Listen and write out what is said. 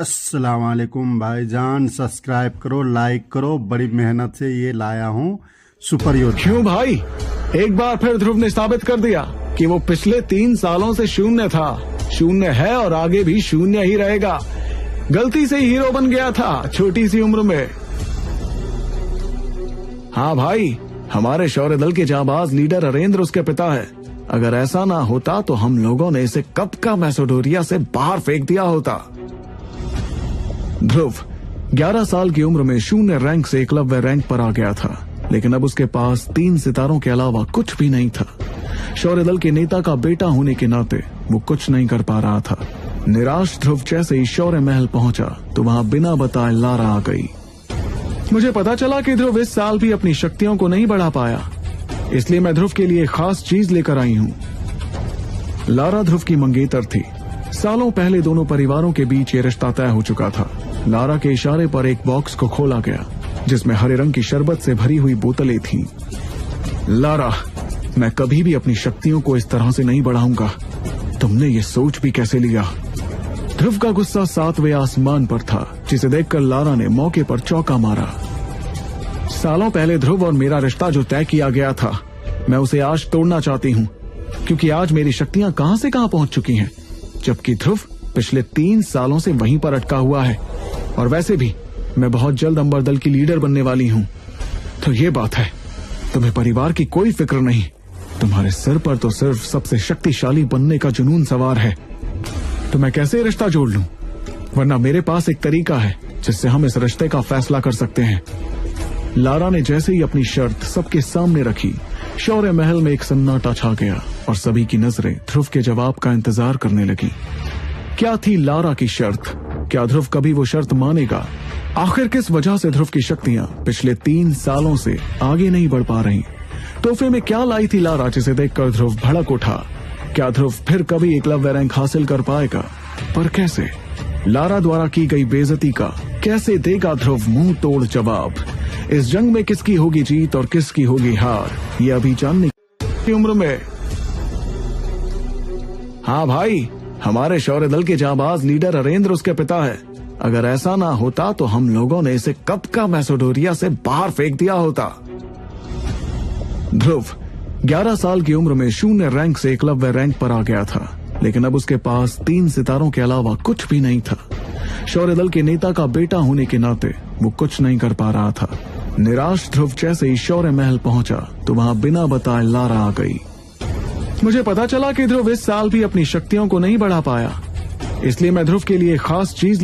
अस्सलाम वालेकुम भाईजान, सब्सक्राइब करो, लाइक करो। बड़ी मेहनत से ये लाया हूँ सुपर योद्धा। क्यों भाई, एक बार फिर ध्रुव ने साबित कर दिया कि वो पिछले 3 सालों से शून्य था, शून्य है और आगे भी शून्य ही रहेगा। गलती से ही हीरो बन गया था छोटी सी उम्र में। हाँ भाई, हमारे शौर्य दल के जाबाज लीडर अरेंद्र उसके पिता है। अगर ऐसा ना होता तो हम लोगों ने इसे कब का मैसेडोरिया से बाहर फेंक दिया होता। ध्रुव 11 साल की उम्र में शून्य रैंक से एकलव्य रैंक पर आ गया था, लेकिन अब उसके पास 3 सितारों के अलावा कुछ भी नहीं था। शौर्य दल के नेता का बेटा होने के नाते वो कुछ नहीं कर पा रहा था। निराश ध्रुव जैसे ही शौर्य महल पहुंचा तो वहां बिना बताए लारा आ गई। मुझे पता चला कि ध्रुव इस साल भी अपनी शक्तियों को नहीं बढ़ा पाया, इसलिए मैं ध्रुव के लिए खास चीज लेकर आई हूँ। लारा ध्रुव की मंगेतर थी। सालों पहले दोनों परिवारों के बीच ये रिश्ता तय हो चुका था। लारा के इशारे पर एक बॉक्स को खोला गया जिसमें हरे रंग की शरबत से भरी हुई बोतलें थीं। लारा, मैं कभी भी अपनी शक्तियों को इस तरह से नहीं बढ़ाऊंगा। तुमने ये सोच भी कैसे लिया? ध्रुव का गुस्सा 7वें आसमान पर था, जिसे देखकर लारा ने मौके पर चौका मारा। सालों पहले ध्रुव और मेरा रिश्ता जो तय किया गया था, मैं उसे आज तोड़ना चाहती हूँ, क्योंकि आज मेरी शक्तियां कहां से कहां पहुंच चुकी हैं, जबकि ध्रुव पिछले 3 सालों से वहीं पर अटका हुआ है। और वैसे भी मैं बहुत जल्द अंबर दल की लीडर बनने वाली हूँ। तो ये बात है, तुम्हें परिवार की कोई फिक्र नहीं। तुम्हारे सिर पर तो सिर्फ सबसे शक्तिशाली बनने का जुनून सवार है। तो मैं कैसे रिश्ता जोड़ लूं? वरना मेरे पास एक तरीका है जिससे हम इस रिश्ते का फैसला कर सकते हैं। लारा ने जैसे ही अपनी शर्त सबके सामने रखी, शौर्य महल में एक सन्नाटा छा गया और सभी की नजरें ध्रुव के जवाब का इंतजार करने लगी। क्या थी लारा की शर्त? क्या ध्रुव कभी वो शर्त मानेगा? आखिर किस वजह से ध्रुव की शक्तियां पिछले 3 सालों से आगे नहीं बढ़ पा रही? तोहफे में क्या लाई थी लारा जिसे देखकर ध्रुव भड़क उठा? क्या ध्रुव फिर कभी एकलव्य रैंक हासिल कर पाएगा? पर कैसे? लारा द्वारा की गई बेइज्जती का कैसे देगा ध्रुव मुंह तोड़ जवाब? इस जंग में किसकी होगी जीत और किसकी होगी हार, ये अभी जानने की उम्र में। हाँ भाई, हमारे शौर्य दल के जाबाज लीडर अरेंद्र उसके पिता है। अगर ऐसा ना होता तो हम लोगों ने इसे कब का मैसेडोरिया से बाहर फेंक दिया होता। ध्रुव 11 साल की उम्र में शून्य रैंक से एकलव्य रैंक पर आ गया था, लेकिन अब उसके पास 3 सितारों के अलावा कुछ भी नहीं था। शौर्य दल के नेता का बेटा होने के नाते वो कुछ नहीं कर पा रहा था। निराश ध्रुव जैसे ही शौर्य महल पहुंचा तो वहां बिना बताए लारा आ गई। मुझे पता चला कि ध्रुव इस साल भी अपनी शक्तियों को नहीं बढ़ा पाया, इसलिए मैं ध्रुव के लिए खास चीज